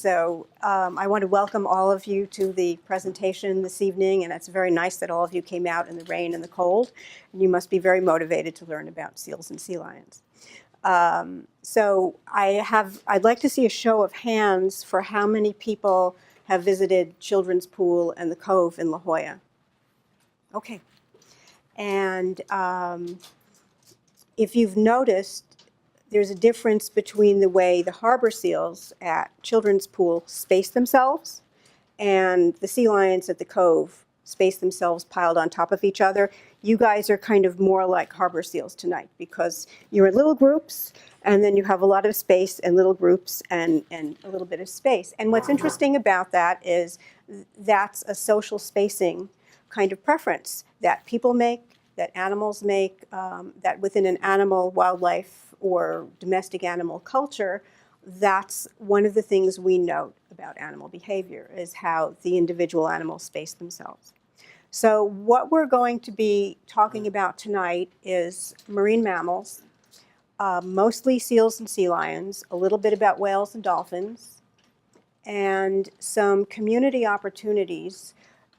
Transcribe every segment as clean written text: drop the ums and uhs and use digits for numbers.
So I want to welcome all of you to the presentation this evening, and it's very nice that all of you came out in the rain and the cold. You must be very motivated to learn about seals and sea lions. So I'd like to see a show of hands for how many people have visited Children's Pool and the Cove in La Jolla. Okay. And if you've noticed, there's a difference between the way the harbor seals at Children's Pool space themselves and the sea lions at the Cove space themselves piled on top of each other. You guys are kind of more like harbor seals tonight because you're in little groups and then you have a lot of space and little groups and a little bit of space. And what's interesting about that is that's a social spacing kind of preference that people make, that animals make, that within an animal, wildlife, or domestic animal culture, that's one of the things we note about animal behavior is how the individual animals space themselves. So what we're going to be talking about tonight is marine mammals, mostly seals and sea lions, a little bit about whales and dolphins, and some community opportunities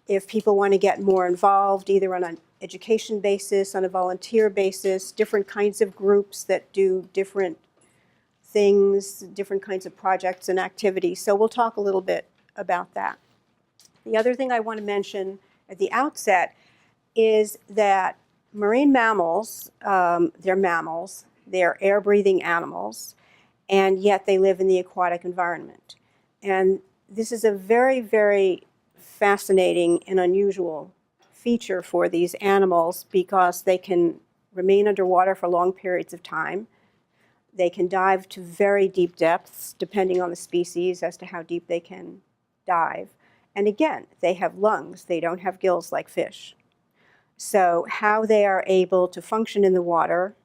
if people want to get more involved, either on an education basis, on a volunteer basis, different kinds of groups that do different things, different kinds of projects and activities. So we'll talk a little bit about that. The other thing I want to mention at the outset is that marine mammals, they're mammals, they're air-breathing animals, and yet they live in the aquatic environment. And this is a very, very fascinating and unusual feature for these animals because they can remain underwater for long periods of time. They can dive to very deep depths, depending on the species as to how deep they can dive. And again, they have lungs. They don't have gills like fish. So how they are able to function in the water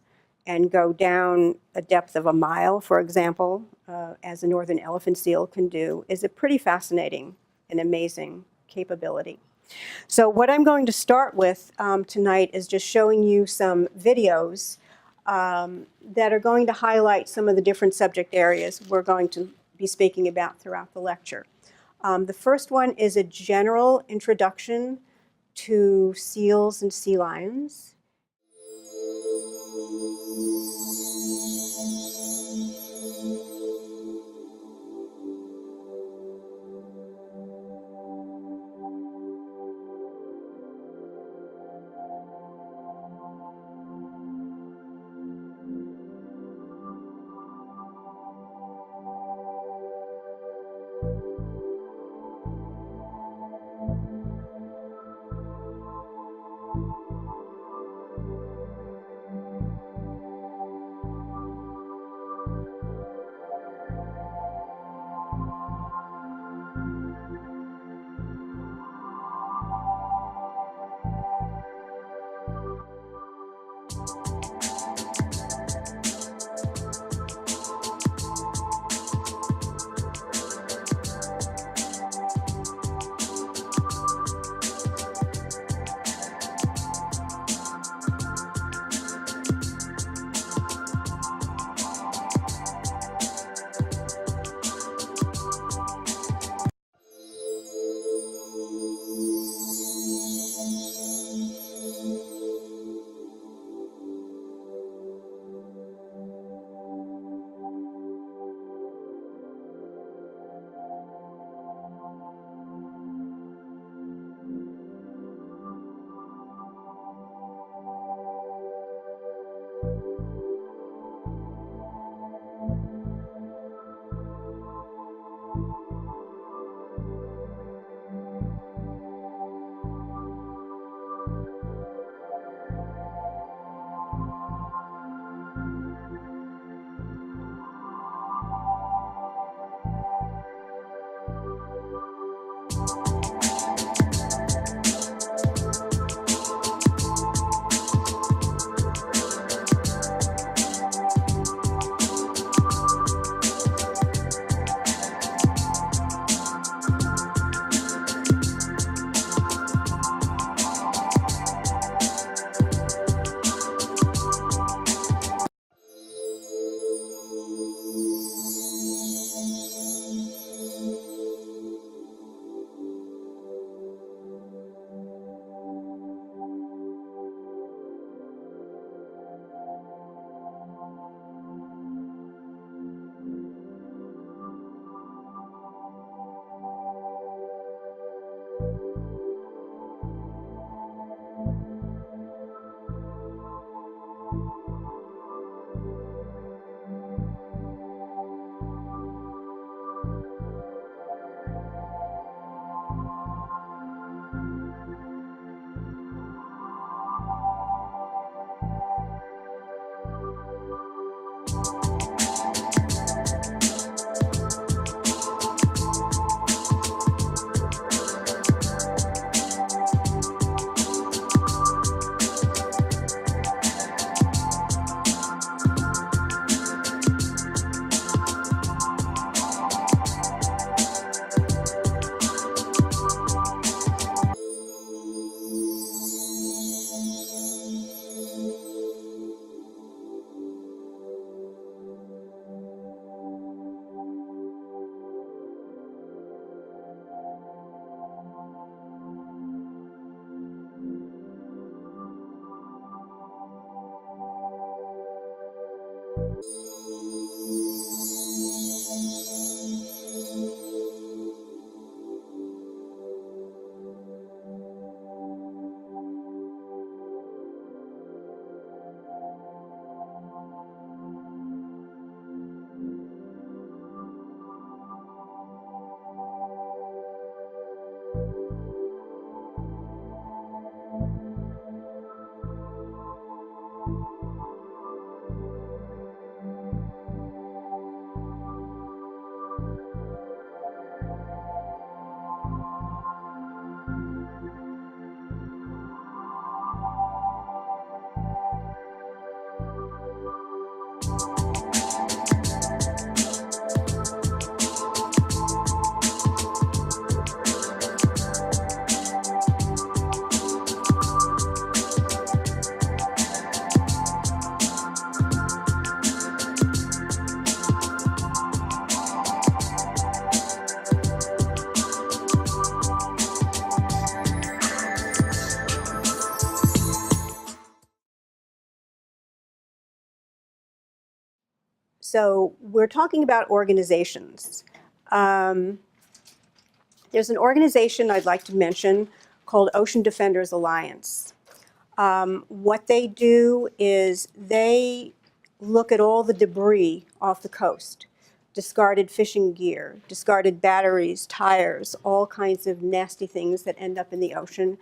and go down a depth of a mile, for example, as a northern elephant seal can do, is a pretty fascinating and amazing capability. So what I'm going to start with tonight is just showing you some videos that are going to highlight some of the different subject areas we're going to be speaking about throughout the lecture. The first one is a general introduction to seals and sea lions. So we're talking about organizations. There's an organization I'd like to mention called Ocean Defenders Alliance. What they do is they look at all the debris off the coast, discarded fishing gear, discarded batteries, tires, all kinds of nasty things that end up in the ocean.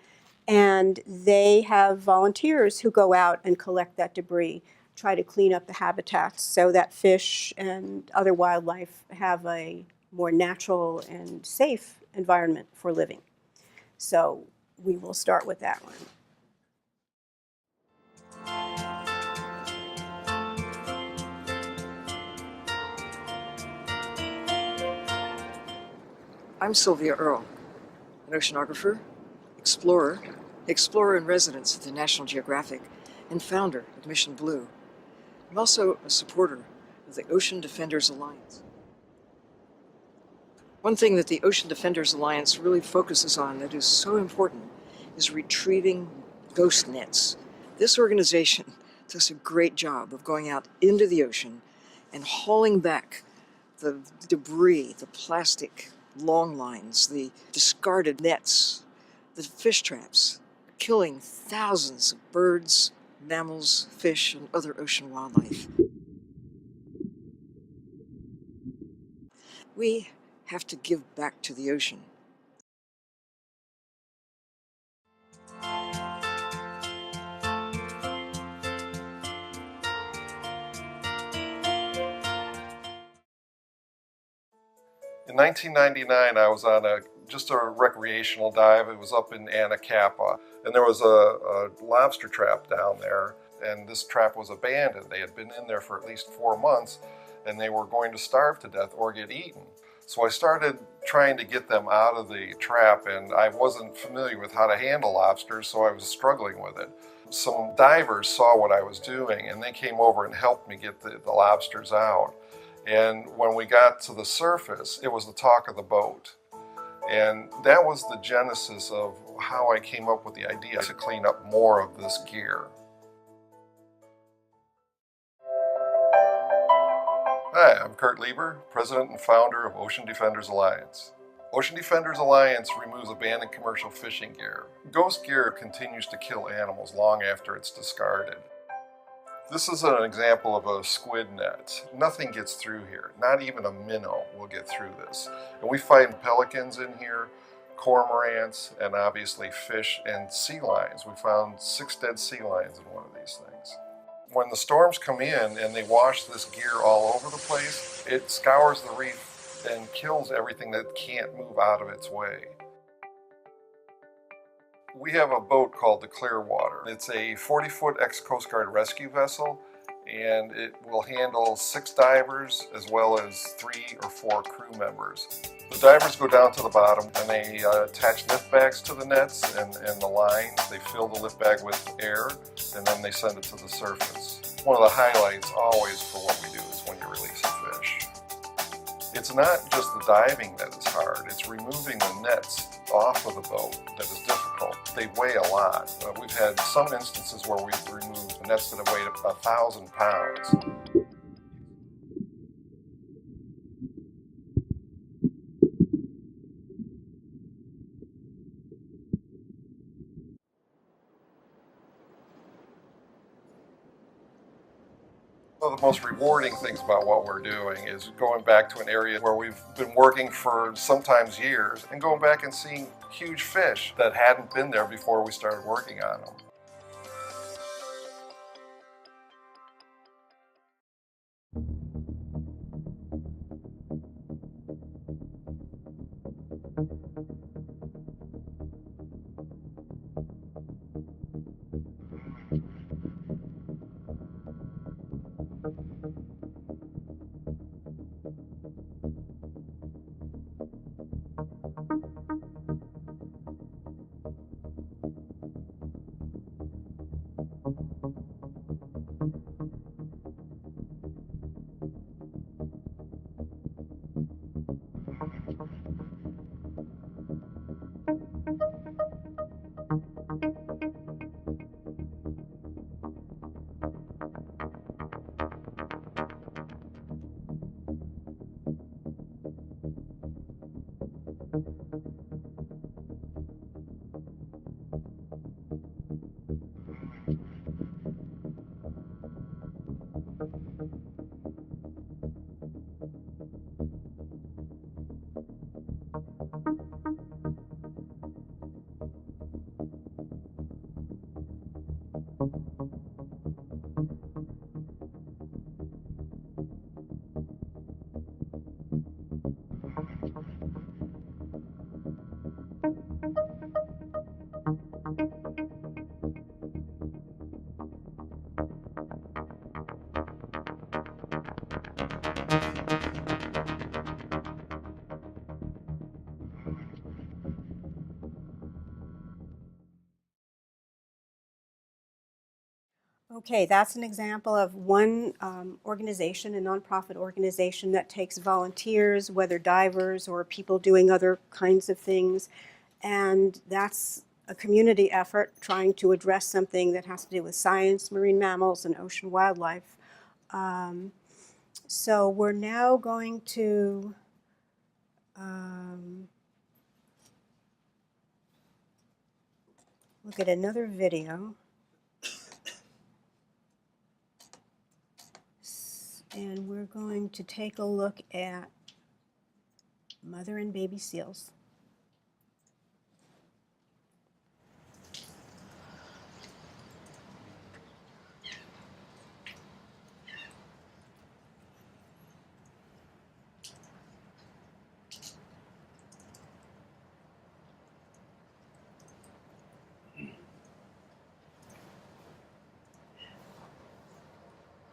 And they have volunteers who go out and collect that debris, try to clean up the habitats so that fish and other wildlife have a more natural and safe environment for living. So we will start with that one. I'm Sylvia Earle, an oceanographer, explorer in residence at the National Geographic, and founder of Mission Blue. I'm also a supporter of the Ocean Defenders Alliance. One thing that the Ocean Defenders Alliance really focuses on that is so important is retrieving ghost nets. This organization does a great job of going out into the ocean and hauling back the debris, the plastic long lines, the discarded nets, the fish traps, killing thousands of birds, mammals, fish, and other ocean wildlife. We have to give back to the ocean. In 1999, I was on just a recreational dive. It was up in Anacapa, and there was a lobster trap down there, and this trap was abandoned. They had been in there for at least 4 months, and they were going to starve to death or get eaten. So I started trying to get them out of the trap, and I wasn't familiar with how to handle lobsters, so I was struggling with it. Some divers saw what I was doing, and they came over and helped me get the lobsters out. And when we got to the surface, it was the talk of the boat. And that was the genesis of how I came up with the idea to clean up more of this gear. Hi, I'm Kurt Lieber, President and founder of Ocean Defenders Alliance. Ocean Defenders Alliance removes abandoned commercial fishing gear. Ghost gear continues to kill animals long after it's discarded. This is an example of a squid net. Nothing gets through here. Not even a minnow will get through this. And we find pelicans in here, cormorants, and obviously fish and sea lions. We found 6 dead sea lions in one of these things. When the storms come in and they wash this gear all over the place, it scours the reef and kills everything that can't move out of its way. We have a boat called the Clearwater. It's a 40-foot ex-Coast Guard rescue vessel, and it will handle 6 divers as well as 3 or 4 crew members. The divers go down to the bottom and they attach lift bags to the nets and the lines. They fill the lift bag with air and then they send it to the surface. One of the highlights always for what we do is when you release a fish. It's not just the diving that is hard, it's removing the nets off of the boat that is difficult. They weigh a lot. We've had some instances where we've removed nets that have weighed 1,000 pounds. One of the most rewarding things about what we're doing is going back to an area where we've been working for sometimes years and going back and seeing huge fish that hadn't been there before we started working on them. Okay, that's an example of one organization, a nonprofit organization that takes volunteers, whether divers or people doing other kinds of things, and that's a community effort trying to address something that has to do with science, marine mammals, and ocean wildlife. So we're now going to look at another video. And we're going to take a look at mother and baby seals.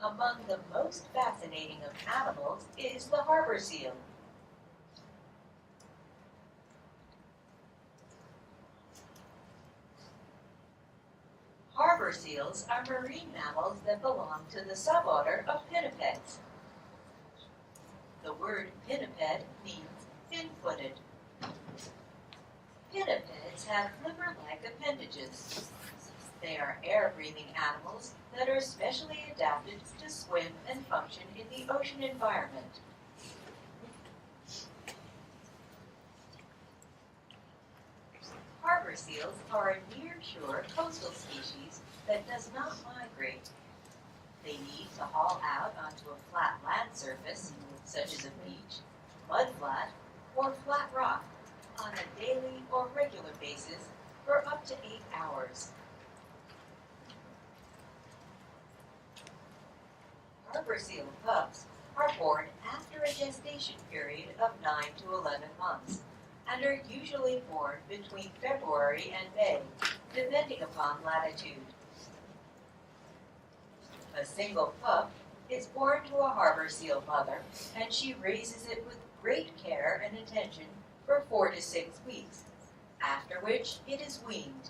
Among the most fascinating of animals is the harbor seal. Harbor seals are marine mammals that belong to the suborder of pinnipeds. The word pinniped means fin-footed. Pinnipeds have flipper-like appendages. They are air-breathing animals that are specially adapted to swim and function in the ocean environment. Harbor seals are a near-shore coastal species that does not migrate. They need to haul out onto a flat land surface, such as a beach, mudflat, or flat rock, on a daily or regular basis for up to 8 hours. Harbor seal pups are born after a gestation period of 9 to 11 months and are usually born between February and May, depending upon latitude. A single pup is born to a harbor seal mother, and she raises it with great care and attention for 4 to 6 weeks, after which it is weaned.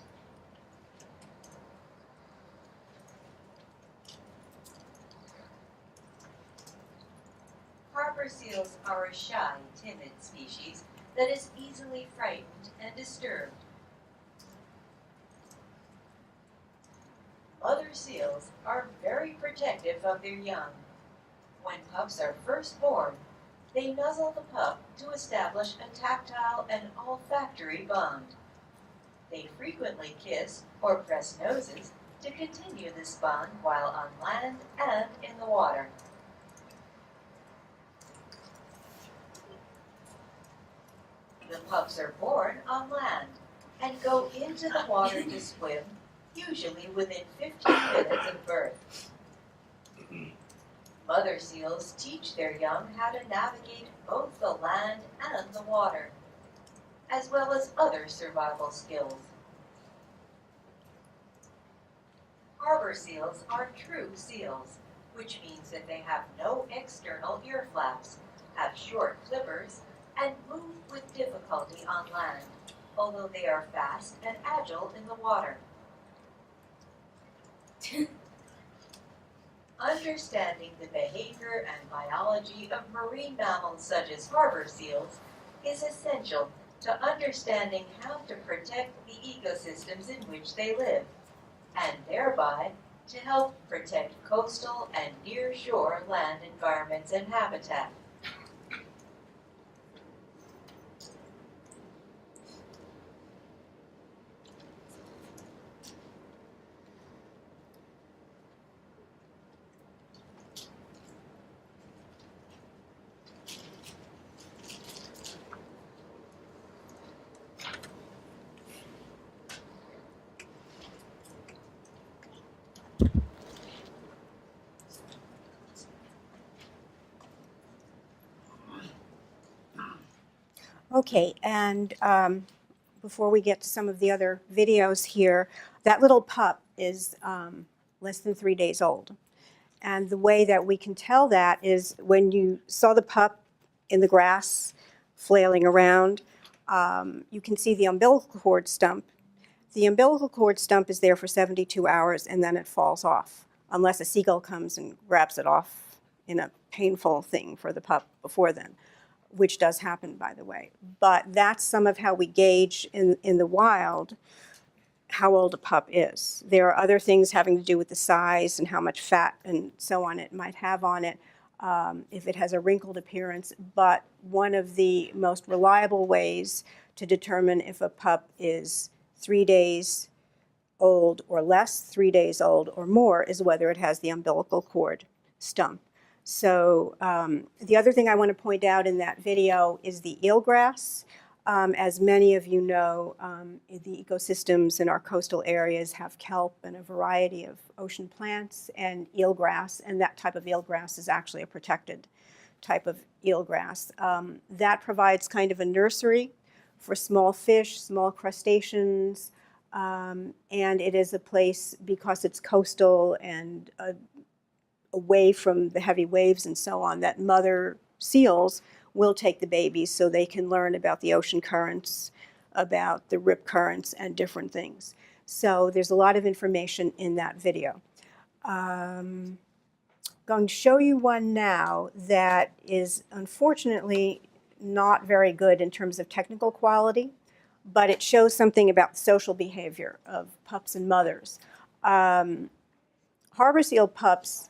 Harbor seals are a shy, timid species that is easily frightened and disturbed. Mother seals are very protective of their young. When pups are first born, they nuzzle the pup to establish a tactile and olfactory bond. They frequently kiss or press noses to continue this bond while on land and in the water. The pups are born on land and go into the water to swim, usually within 15 minutes of birth. Mother seals teach their young how to navigate both the land and the water, as well as other survival skills. Harbor seals are true seals, which means that they have no external ear flaps, have short flippers, and move with difficulty on land, although they are fast and agile in the water. Understanding the behavior and biology of marine mammals such as harbor seals is essential to understanding how to protect the ecosystems in which they live, and thereby to help protect coastal and near-shore land environments and habitat. Okay, and before we get to some of the other videos here, that little pup is less than 3 days old. And the way that we can tell that is when you saw the pup in the grass flailing around, you can see the umbilical cord stump. The umbilical cord stump is there for 72 hours and then it falls off, unless a seagull comes and grabs it off in a painful thing for the pup before then, which does happen, by the way. But that's some of how we gauge in the wild how old a pup is. There are other things having to do with the size and how much fat and so on it might have on it, if it has a wrinkled appearance. But one of the most reliable ways to determine if a pup is 3 days old or less, 3 days old or more, is whether it has the umbilical cord stump. So the other thing I want to point out in that video is the eelgrass. As many of you know, the ecosystems in our coastal areas have kelp and a variety of ocean plants and eelgrass, and that type of eelgrass is actually a protected type of eelgrass. That provides kind of a nursery for small fish, small crustaceans, and it is a place, because it's coastal and away from the heavy waves and so on, that mother seals will take the babies so they can learn about the ocean currents, about the rip currents and different things. So there's a lot of information in that video. I'm going to show you one now that is unfortunately not very good in terms of technical quality, but it shows something about social behavior of pups and mothers. Harbor seal pups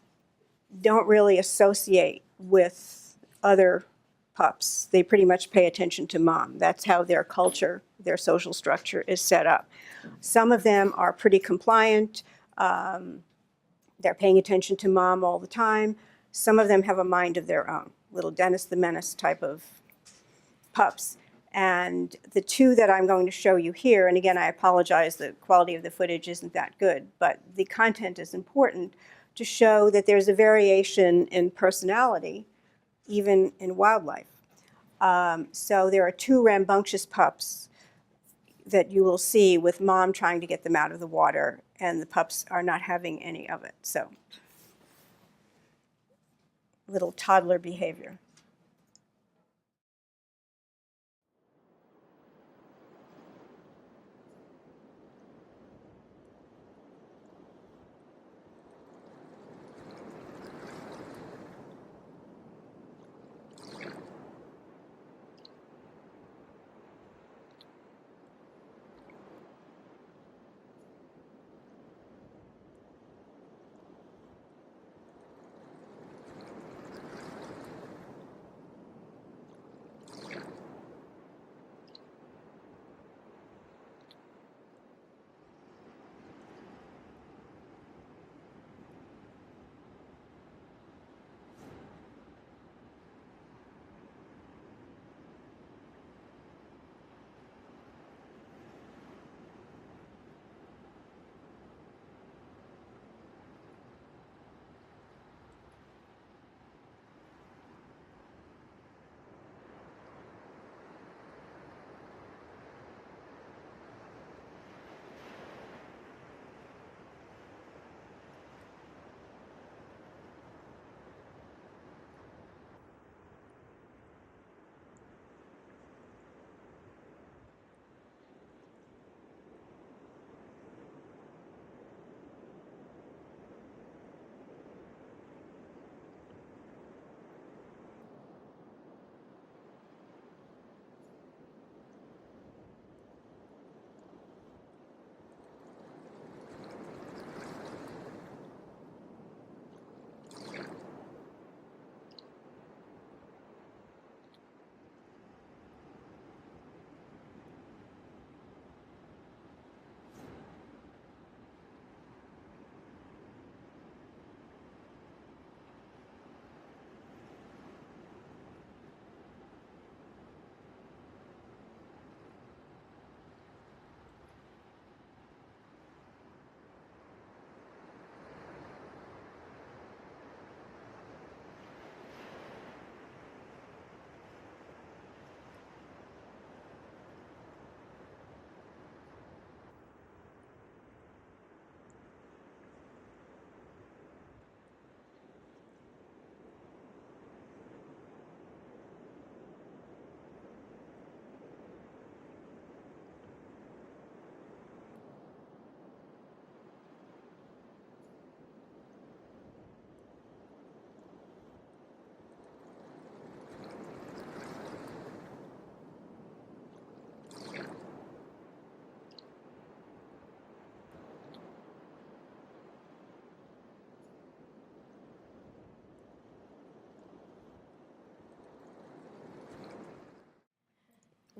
don't really associate with other pups. They pretty much pay attention to mom. That's how their culture, their social structure is set up. Some of them are pretty compliant. They're paying attention to mom all the time. Some of them have a mind of their own, little Dennis the Menace type of pups. And the two that I'm going to show you here, and again, I apologize, the quality of the footage isn't that good, but the content is important to show that there's a variation in personality, even in wildlife. So there are two rambunctious pups that you will see with mom trying to get them out of the water, and the pups are not having any of it. So, little toddler behavior.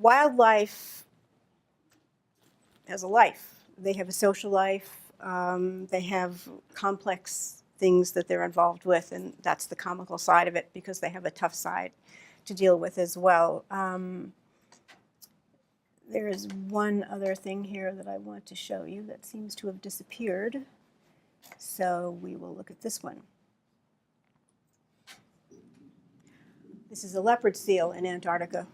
wildlife has a life. They have a social life. They have complex things that they're involved with, and that's the comical side of it because they have a tough side to deal with as well. There is one other thing here that I want to show you that seems to have disappeared. So we will look at this one. This is a leopard seal in Antarctica.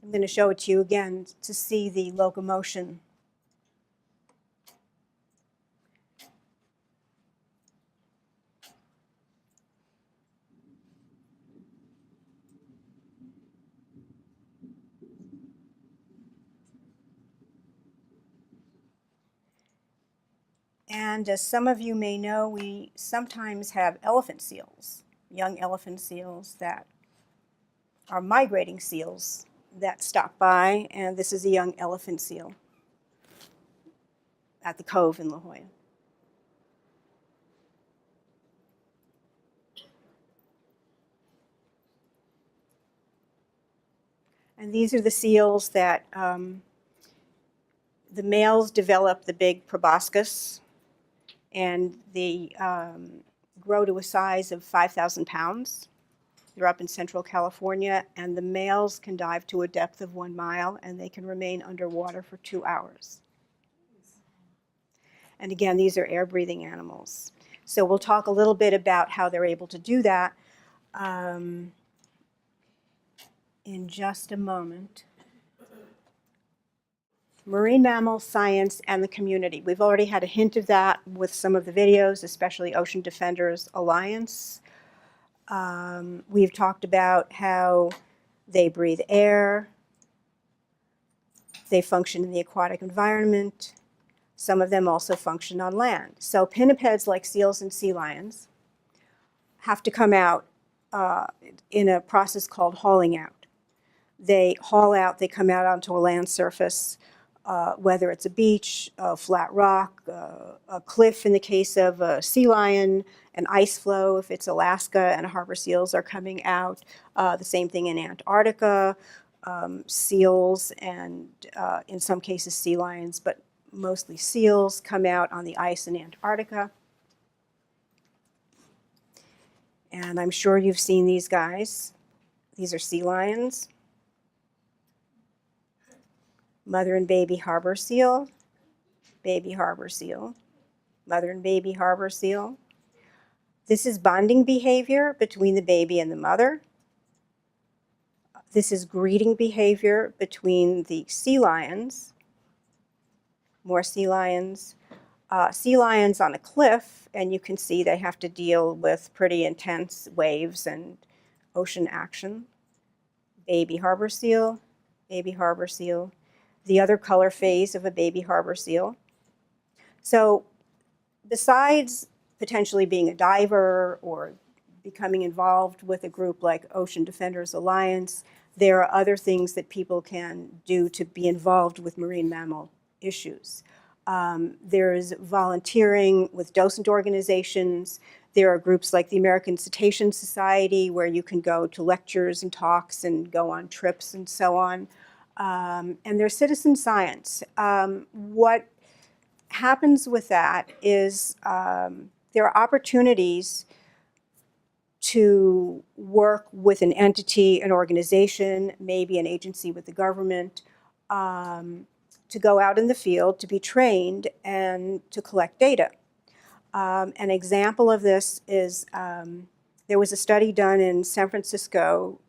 I'm going to show it to you again to see the locomotion. And as some of you may know, we sometimes have elephant seals, young elephant seals that are migrating seals that stop by, and this is a young elephant seal at the cove in La Jolla. And these are the seals that the males develop the big proboscis, and they grow to a size of 5,000 pounds. They're up in Central California, and the males can dive to a depth of 1 mile, and they can remain underwater for 2 hours. And again, these are air-breathing animals. So we'll talk a little bit about how they're able to do that in just a moment. Marine mammal science and the community. We've already had a hint of that with some of the videos, especially Ocean Defenders Alliance. We've talked about how they breathe air, they function in the aquatic environment. Some of them also function on land. So pinnipeds, like seals and sea lions, have to come out in a process called hauling out. They haul out, they come out onto a land surface, whether it's a beach, a flat rock, a cliff in the case of a sea lion, an ice floe if it's Alaska and harbor seals are coming out. The same thing in Antarctica, seals and in some cases sea lions, but mostly seals come out on the ice in Antarctica. And I'm sure you've seen these guys. These are sea lions. Mother and baby harbor seal, baby harbor seal, mother and baby harbor seal. This is bonding behavior between the baby and the mother. This is greeting behavior between the sea lions. More sea lions. Sea lions on a cliff, and you can see they have to deal with pretty intense waves and ocean action. Baby harbor seal, baby harbor seal. The other color phase of a baby harbor seal. So besides potentially being a diver or becoming involved with a group like Ocean Defenders Alliance, there are other things that people can do to be involved with marine mammal issues. There's volunteering with docent organizations. There are groups like the American Cetacean Society where you can go to lectures and talks and go on trips and so on. And there's citizen science. What happens with that is there are opportunities to work with an entity, an organization, maybe an agency with the government, to go out in the field, to be trained, and to collect data. An example of this is there was a study done in San Francisco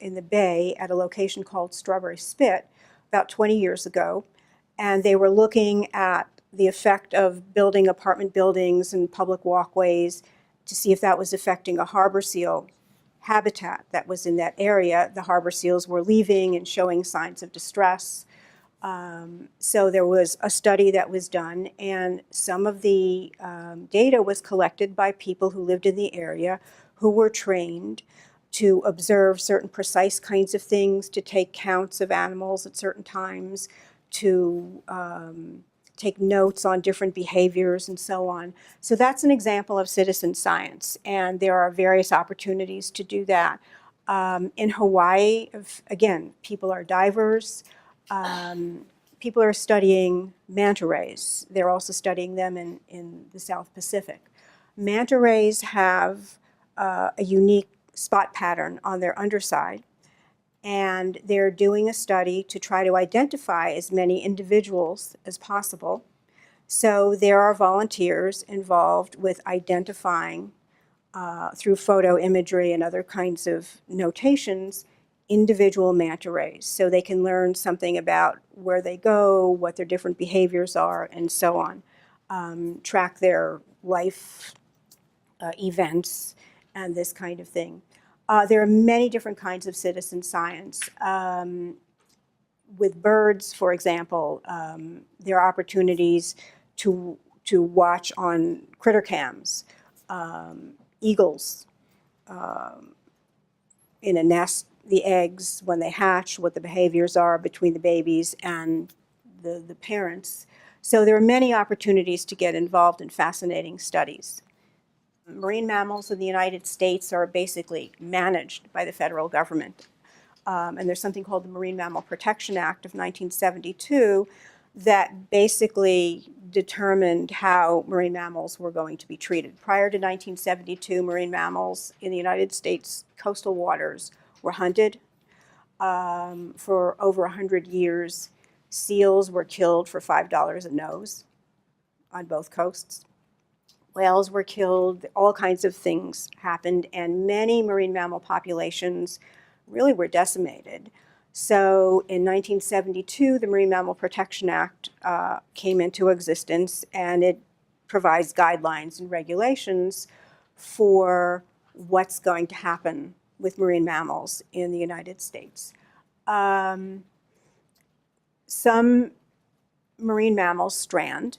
in the Bay at a location called Strawberry Spit about 20 years ago. And they were looking at the effect of building apartment buildings and public walkways to see if that was affecting a harbor seal habitat that was in that area. The harbor seals were leaving and showing signs of distress. So there was a study that was done, and some of the data was collected by people who lived in the area who were trained to observe certain precise kinds of things, to take counts of animals at certain times, to take notes on different behaviors and so on. So that's an example of citizen science, and there are various opportunities to do that. In Hawaii, again, people are divers. People are studying manta rays. They're also studying them in the South Pacific. Manta rays have a unique spot pattern on their underside, and they're doing a study to try to identify as many individuals as possible. So there are volunteers involved with identifying through photo imagery and other kinds of notations individual manta rays, so they can learn something about where they go, what their different behaviors are, and so on. Track their life events and this kind of thing. There are many different kinds of citizen science. With birds, for example, there are opportunities to watch on critter cams, eagles in a nest, the eggs when they hatch, what the behaviors are between the babies and the parents. So there are many opportunities to get involved in fascinating studies. Marine mammals in the United States are basically managed by the federal government. And there's something called the Marine Mammal Protection Act of 1972 that basically determined how marine mammals were going to be treated. Prior to 1972, marine mammals in the United States coastal waters were hunted. For over 100 years, seals were killed for $5 a nose on both coasts. Whales were killed, all kinds of things happened, and many marine mammal populations really were decimated. So in 1972, the Marine Mammal Protection Act came into existence, and it provides guidelines and regulations for what's going to happen with marine mammals in the United States. Some marine mammals strand.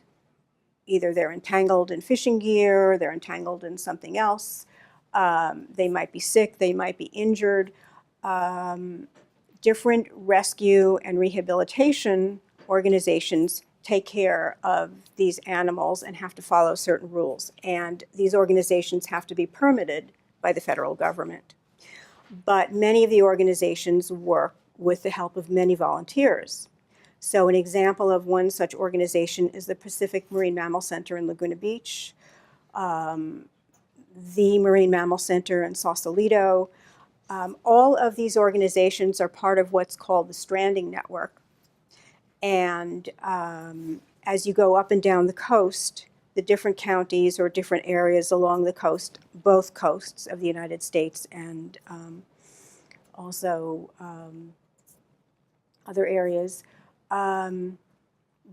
Either they're entangled in fishing gear, they're entangled in something else. They might be sick, they might be injured. Different rescue and rehabilitation organizations take care of these animals and have to follow certain rules. And these organizations have to be permitted by the federal government. But many of the organizations work with the help of many volunteers. So an example of one such organization is the Pacific Marine Mammal Center in Laguna Beach, the Marine Mammal Center in Sausalito. All of these organizations are part of what's called the Stranding Network. And as you go up and down the coast, the different counties or different areas along the coast, both coasts of the United States and also other areas,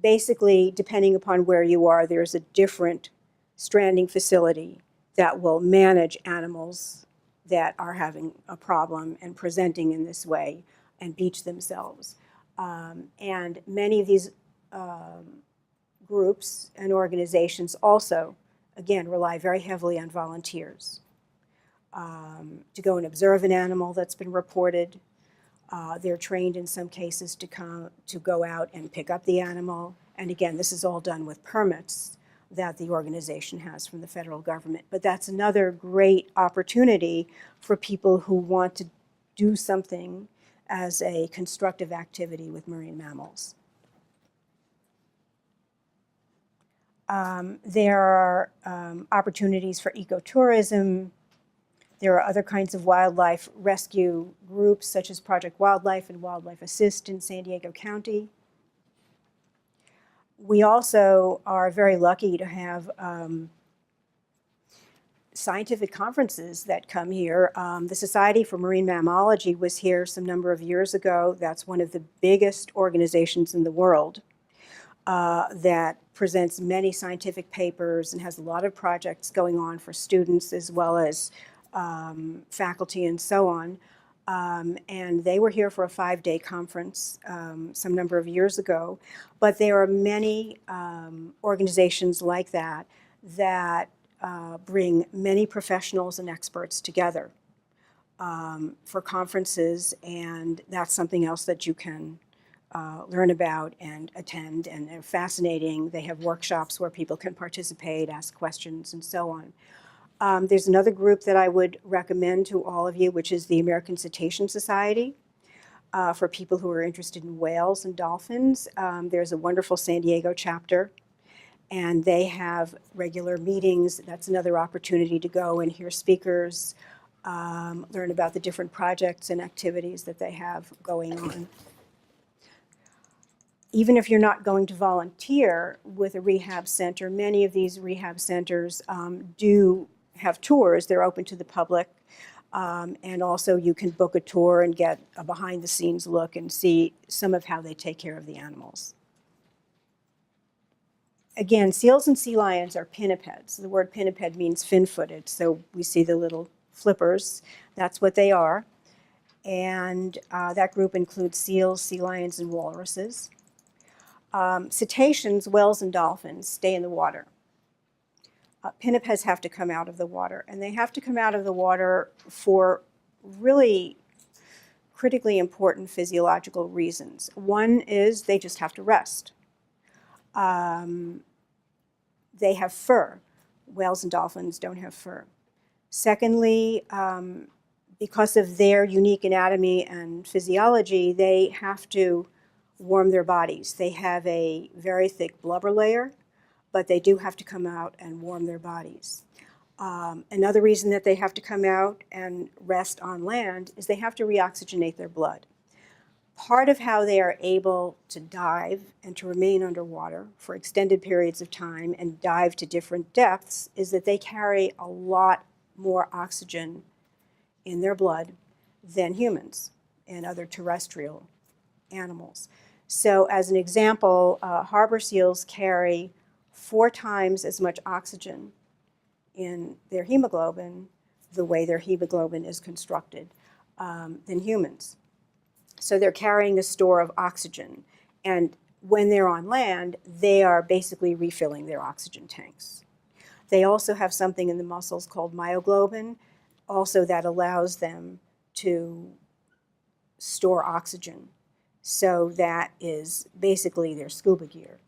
basically, depending upon where you are, there's a different stranding facility that will manage animals that are having a problem and presenting in this way and beach themselves. And many of these groups and organizations also, again, rely very heavily on volunteers to go and observe an animal that's been reported. They're trained in some cases to go out and pick up the animal. And again, this is all done with permits that the organization has from the federal government. But that's another great opportunity for people who want to do something as a constructive activity with marine mammals. There are opportunities for ecotourism. There are other kinds of wildlife rescue groups, such as Project Wildlife and Wildlife Assist in San Diego County. We also are very lucky to have scientific conferences that come here. The Society for Marine Mammalogy was here some number of years ago. That's one of the biggest organizations in the world that presents many scientific papers and has a lot of projects going on for students as well as faculty and so on. And they were here for a 5-day conference some number of years ago. But there are many organizations like that that bring many professionals and experts together for conferences, and that's something else that you can learn about and attend, and they're fascinating. They have workshops where people can participate, ask questions, and so on. There's another group that I would recommend to all of you, which is the American Cetacean Society, for people who are interested in whales and dolphins. There's a wonderful San Diego chapter, and they have regular meetings. That's another opportunity to go and hear speakers, learn about the different projects and activities that they have going on. Even if you're not going to volunteer with a rehab center, many of these rehab centers do have tours. They're open to the public. And also you can book a tour and get a behind-the-scenes look and see some of how they take care of the animals. Again, seals and sea lions are pinnipeds. The word pinniped means fin-footed, so we see the little flippers. That's what they are. And that group includes seals, sea lions, and walruses. Cetaceans, whales, and dolphins stay in the water. Pinnipeds have to come out of the water, and they have to come out of the water for really critically important physiological reasons. One is they just have to rest. They have fur. Whales and dolphins don't have fur. Secondly, because of their unique anatomy and physiology, they have to warm their bodies. They have a very thick blubber layer, but they do have to come out and warm their bodies. Another reason that they have to come out and rest on land is they have to reoxygenate their blood. Part of how they are able to dive and to remain underwater for extended periods of time and dive to different depths is that they carry a lot more oxygen in their blood than humans and other terrestrial animals. So as an example, harbor seals carry 4 times as much oxygen in their hemoglobin, the way their hemoglobin is constructed, than humans. So they're carrying a store of oxygen. And when they're on land, they are basically refilling their oxygen tanks. They also have something in the muscles called myoglobin, also that allows them to store oxygen. So that is basically their scuba gear,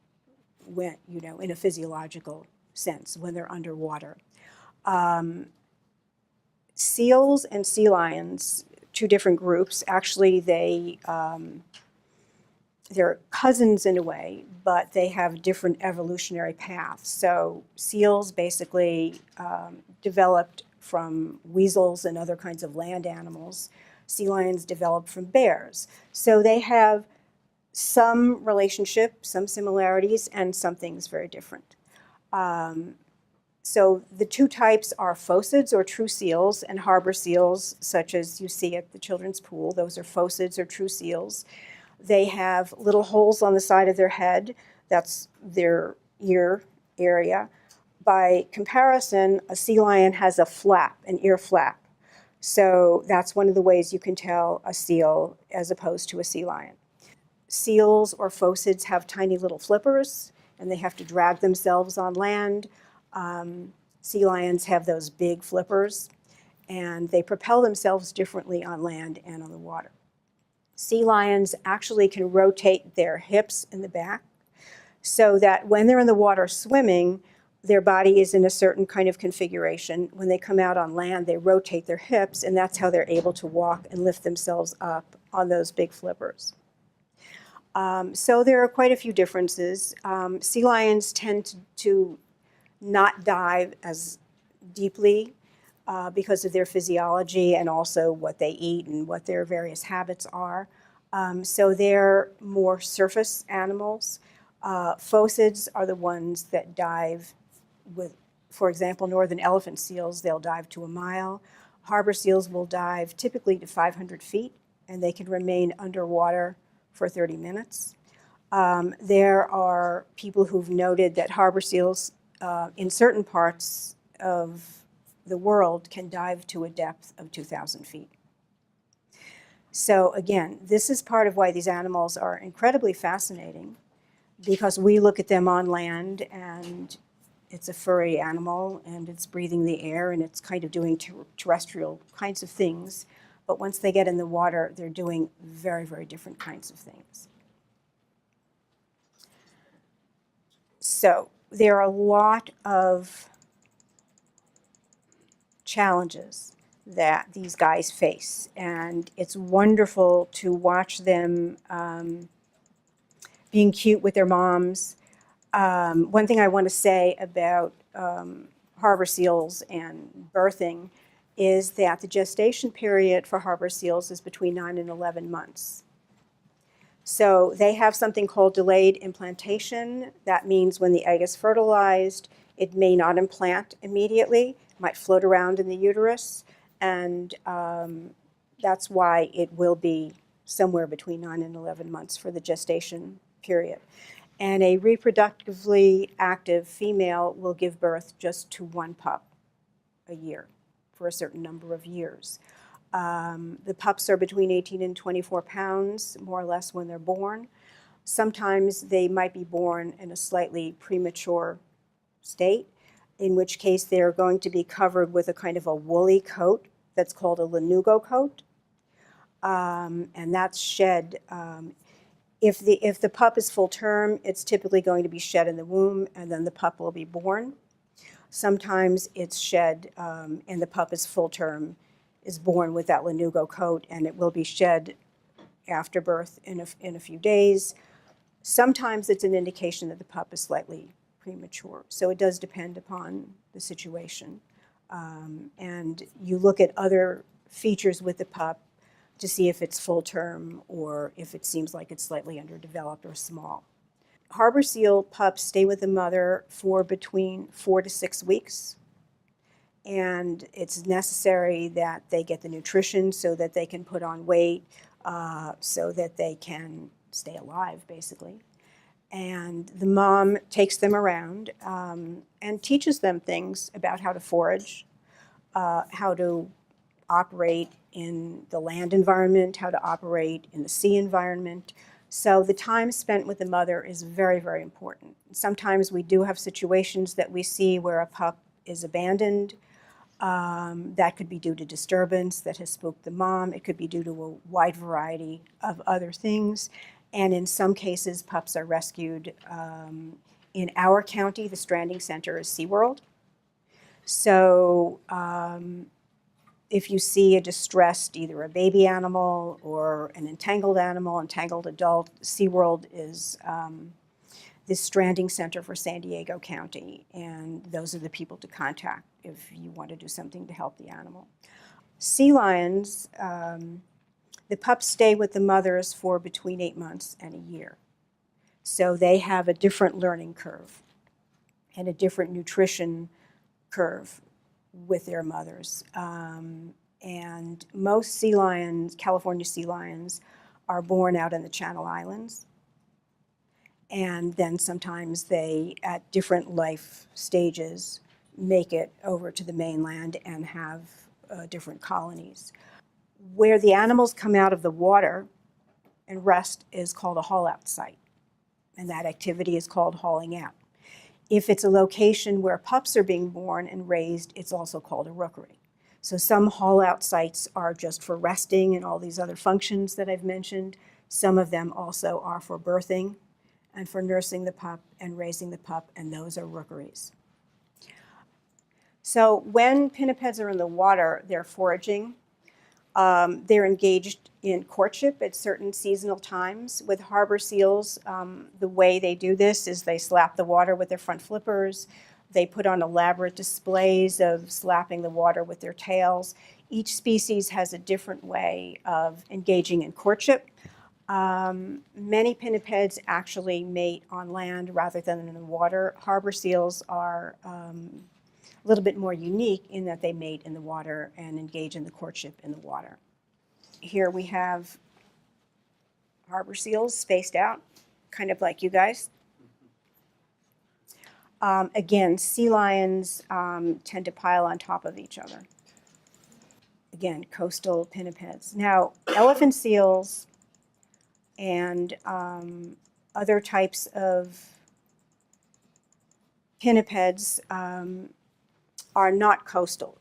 when, in a physiological sense, when they're underwater. Seals and sea lions, 2 different groups. Actually, they're cousins in a way, but they have different evolutionary paths. So seals basically developed from weasels and other kinds of land animals. Sea lions developed from bears. So they have some relationship, some similarities, and some things very different. So the 2 types are phocids, or true seals, and harbor seals, such as you see at the children's pool. Those are phocids, or true seals. They have little holes on the side of their head. That's their ear area. By comparison, a sea lion has a flap, an ear flap. So that's one of the ways you can tell a seal as opposed to a sea lion. Seals or phocids have tiny little flippers, and they have to drag themselves on land. Sea lions have those big flippers, and they propel themselves differently on land and on the water. Sea lions actually can rotate their hips in the back so that when they're in the water swimming, their body is in a certain kind of configuration. When they come out on land, they rotate their hips, and that's how they're able to walk and lift themselves up on those big flippers. So there are quite a few differences. Sea lions tend to not dive as deeply because of their physiology and also what they eat and what their various habits are. So they're more surface animals. Phocids are the ones that dive with, for example, northern elephant seals, they'll dive to 1 mile. Harbor seals will dive typically to 500 feet, and they can remain underwater for 30 minutes. There are people who've noted that harbor seals in certain parts of the world can dive to a depth of 2,000 feet. So again, this is part of why these animals are incredibly fascinating, because we look at them on land and it's a furry animal and it's breathing the air and it's kind of doing terrestrial kinds of things. But once they get in the water, they're doing very, very different kinds of things. So there are a lot of challenges that these guys face, and it's wonderful to watch them being cute with their moms. One thing I want to say about harbor seals and birthing is that the gestation period for harbor seals is between 9 and 11 months. So they have something called delayed implantation. That means when the egg is fertilized, it may not implant immediately, it might float around in the uterus, and that's why it will be somewhere between 9 and 11 months for the gestation period. And a reproductively active female will give birth just to one pup a year for a certain number of years. The pups are between 18 and 24 pounds, more or less, when they're born. Sometimes they might be born in a slightly premature state, in which case they're going to be covered with a kind of a woolly coat that's called a lanugo coat. And that's shed. If the pup is full term, it's typically going to be shed in the womb, and then the pup will be born. Sometimes it's shed, and the pup is full term, is born with that lanugo coat, and it will be shed after birth in a few days. Sometimes it's an indication that the pup is slightly premature. So it does depend upon the situation. And you look at other features with the pup to see if it's full term or if it seems like it's slightly underdeveloped or small. Harbor seal pups stay with the mother for between 4 to 6 weeks. And it's necessary that they get the nutrition so that they can put on weight, so that they can stay alive, basically. And the mom takes them around and teaches them things about how to forage, how to operate in the land environment, how to operate in the sea environment. So the time spent with the mother is very, very important. Sometimes we do have situations that we see where a pup is abandoned. That could be due to disturbance that has spooked the mom. It could be due to a wide variety of other things. And in some cases, pups are rescued. In our county, the stranding center is SeaWorld. So if you see a distressed, either a baby animal or an entangled animal, entangled adult, SeaWorld is the stranding center for San Diego County, and those are the people to contact if you want to do something to help the animal. Sea lions, the pups stay with the mothers for between 8 months and a year. So they have a different learning curve and a different nutrition curve with their mothers. And most sea lions, California sea lions, are born out in the Channel Islands. And then sometimes they, at different life stages, make it over to the mainland and have different colonies. Where the animals come out of the water and rest is called a haul-out site, and that activity is called hauling out. If it's a location where pups are being born and raised, it's also called a rookery. So some haul-out sites are just for resting and all these other functions that I've mentioned. Some of them also are for birthing and for nursing the pup and raising the pup, and those are rookeries. So when pinnipeds are in the water, they're foraging. They're engaged in courtship at certain seasonal times. With harbor seals, the way they do this is they slap the water with their front flippers. They put on elaborate displays of slapping the water with their tails. Each species has a different way of engaging in courtship. Many pinnipeds actually mate on land rather than in the water. Harbor seals are a little bit more unique in that they mate in the water and engage in the courtship in the water. Here we have harbor seals spaced out, kind of like you guys. Again, sea lions tend to pile on top of each other. Again, coastal pinnipeds. Now, elephant seals and other types of pinnipeds are not coastal.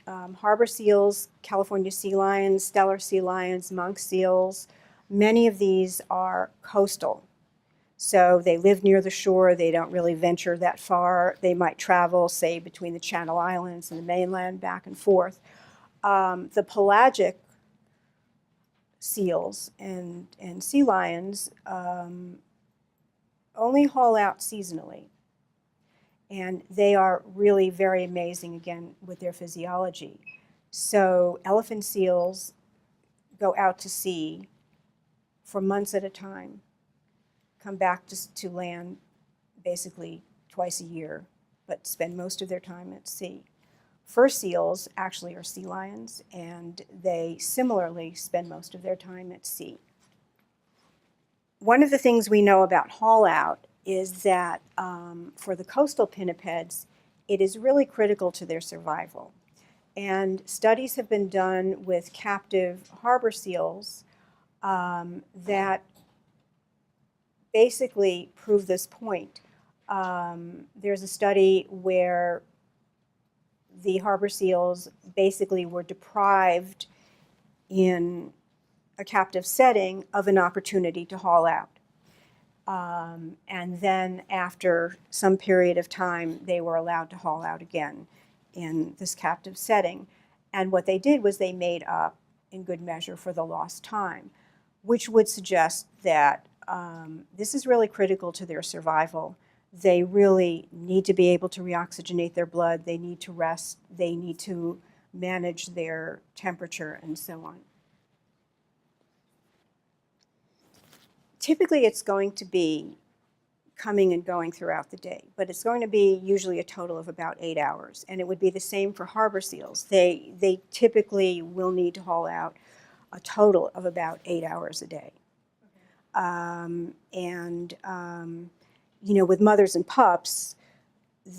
Harbor seals, California sea lions, Steller sea lions, monk seals, many of these are coastal. So they live near the shore. They don't really venture that far. They might travel, say, between the Channel Islands and the mainland, back and forth. The pelagic seals and sea lions only haul out seasonally. And they are really very amazing, again, with their physiology. So elephant seals go out to sea for months at a time, come back to land basically twice a year, but spend most of their time at sea. Fur seals actually are sea lions, and they similarly spend most of their time at sea. One of the things we know about haul out is that for the coastal pinnipeds, it is really critical to their survival. And studies have been done with captive harbor seals that basically prove this point. There's a study where the harbor seals basically were deprived in a captive setting of an opportunity to haul out. And then after some period of time, they were allowed to haul out again in this captive setting. And what they did was they made up in good measure for the lost time, which would suggest that this is really critical to their survival. They really need to be able to reoxygenate their blood. They need to rest. They need to manage their temperature and so on. Typically, it's going to be coming and going throughout the day, but it's going to be usually a total of about 8 hours. And it would be the same for harbor seals. They typically will need to haul out a total of about 8 hours a day. You know, with mothers and pups,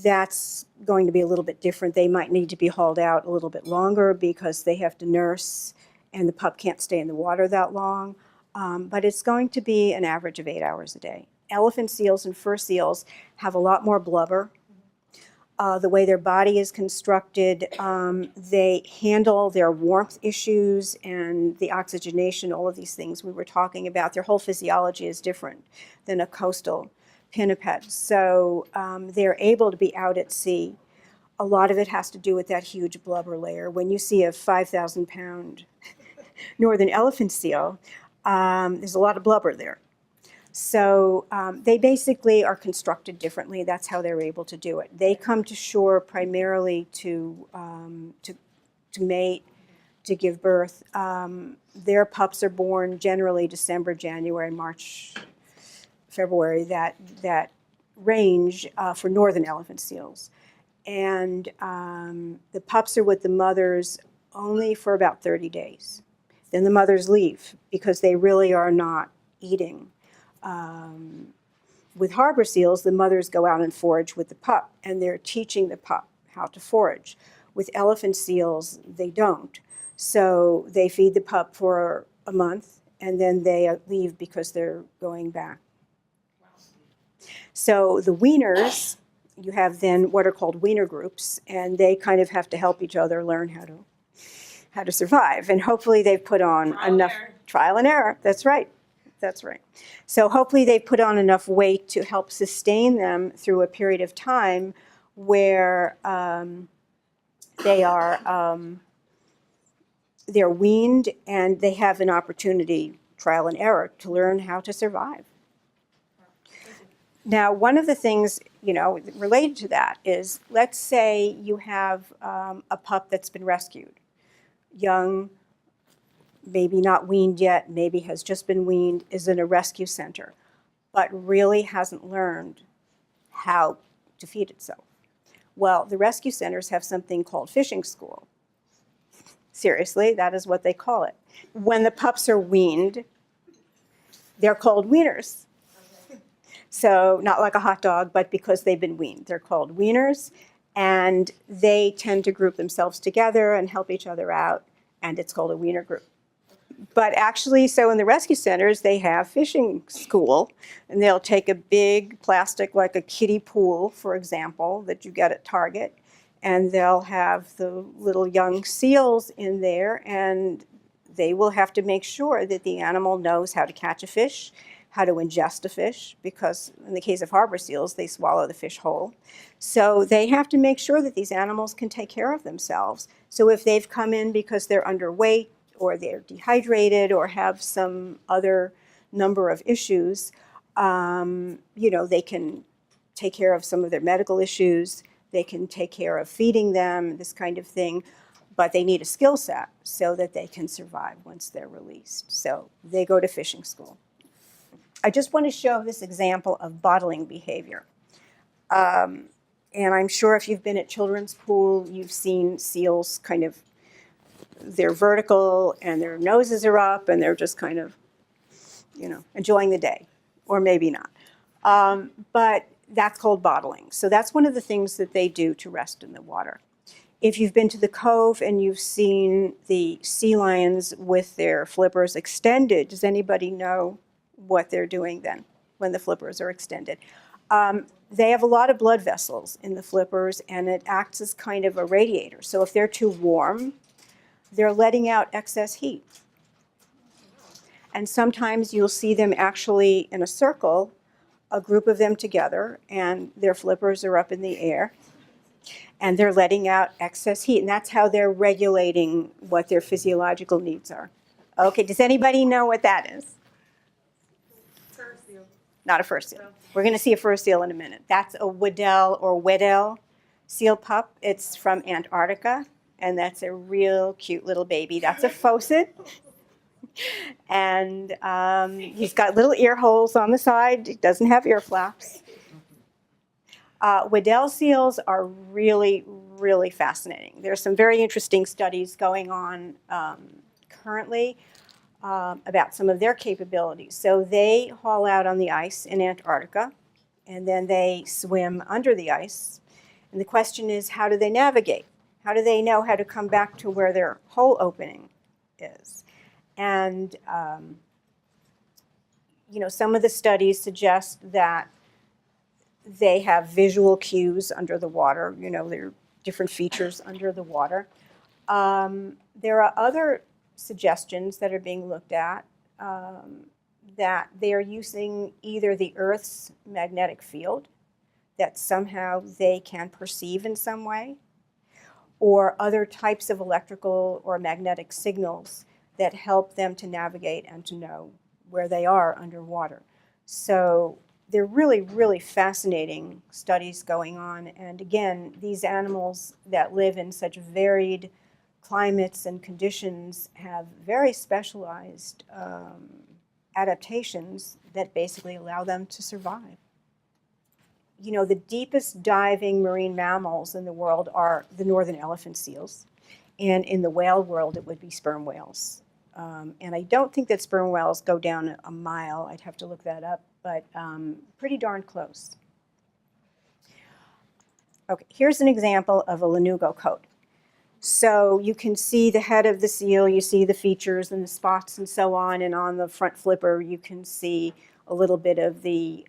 that's going to be a little bit different. They might need to be hauled out a little bit longer because they have to nurse and the pup can't stay in the water that long. But it's going to be an average of 8 hours a day. Elephant seals and fur seals have a lot more blubber. The way their body is constructed, they handle their warmth issues and the oxygenation, all of these things we were talking about. Their whole physiology is different than a coastal pinniped. So they're able to be out at sea. A lot of it has to do with that huge blubber layer. When you see a 5,000-pound northern elephant seal, there's a lot of blubber there. So they basically are constructed differently. That's how they're able to do it. They come to shore primarily to mate, to give birth. Their pups are born generally December, January, March, February, that range for northern elephant seals. And the pups are with the mothers only for about 30 days. Then the mothers leave because they really are not eating. With harbor seals, the mothers go out and forage with the pup, and they're teaching the pup how to forage. With elephant seals, they don't. So they feed the pup for a month, and then they leave because they're going back. So the weaners, you have then what are called weaner groups, and they kind of have to help each other learn how to survive. And hopefully they've put on enough trial and error. That's right. That's right. So hopefully they put on enough weight to help sustain them through a period of time where they're weaned and they have an opportunity, trial and error, to learn how to survive. Now, one of the things, you know, related to that is, let's say you have a pup that's been rescued, young, maybe not weaned yet, maybe has just been weaned, is in a rescue center, but really hasn't learned how to feed itself. Well, the rescue centers have something called fishing school. Seriously, that is what they call it. When the pups are weaned, they're called weaners. So not like a hot dog, but because they've been weaned. They're called weaners, and they tend to group themselves together and help each other out, and it's called a weaner group. But actually, so in the rescue centers, they have fishing school, and they'll take a big plastic, like a kiddie pool, for example, that you get at Target, and they'll have the little young seals in there, and they will have to make sure that the animal knows how to catch a fish, how to ingest a fish, because in the case of harbor seals, they swallow the fish whole. So they have to make sure that these animals can take care of themselves. So if they've come in because they're underweight or they're dehydrated or have some other number of issues, they can take care of some of their medical issues. They can take care of feeding them, this kind of thing. But they need a skill set so that they can survive once they're released. So they go to fishing school. I just want to show this example of bottling behavior. And I'm sure if you've been at children's pool, you've seen seals they're vertical and their noses are up and they're just kind of, enjoying the day, or maybe not. But that's called bottling. So that's one of the things that they do to rest in the water. If you've been to the cove and you've seen the sea lions with their flippers extended, does anybody know what they're doing then when the flippers are extended? They have a lot of blood vessels in the flippers, and it acts as kind of a radiator. So if they're too warm, they're letting out excess heat. And sometimes you'll see them actually in a circle, a group of them together, and their flippers are up in the air. And they're letting out excess heat, and that's how they're regulating what their physiological needs are. Okay, does anybody know what that is? Fur seal. Not a fur seal. We're going to see a fur seal in a minute. That's a Weddell or Weddell seal pup. It's from Antarctica, and that's a real cute little baby. That's a faucet. And he's got little ear holes on the side. He doesn't have ear flaps. Weddell seals are really, really fascinating. There's some very interesting studies going on currently about some of their capabilities. So they haul out on the ice in Antarctica, and then they swim under the ice. And the question is, how do they navigate? How do they know how to come back to where their hole opening is? And, some of the studies suggest that they have visual cues under the water. There are different features under the water. There are other suggestions that are being looked at that they are using either the Earth's magnetic field that somehow they can perceive in some way, or other types of electrical or magnetic signals that help them to navigate and to know where they are underwater. So they're really, really fascinating studies going on. And again, these animals that live in such varied climates and conditions have very specialized adaptations that basically allow them to survive. The deepest diving marine mammals in the world are the northern elephant seals. And in the whale world, it would be sperm whales. And I don't think that sperm whales go down a mile. I'd have to look that up, but pretty darn close. Okay, here's an example of a lanugo coat. So you can see the head of the seal, you see the features and the spots and so on, and on the front flipper you can see a little bit of the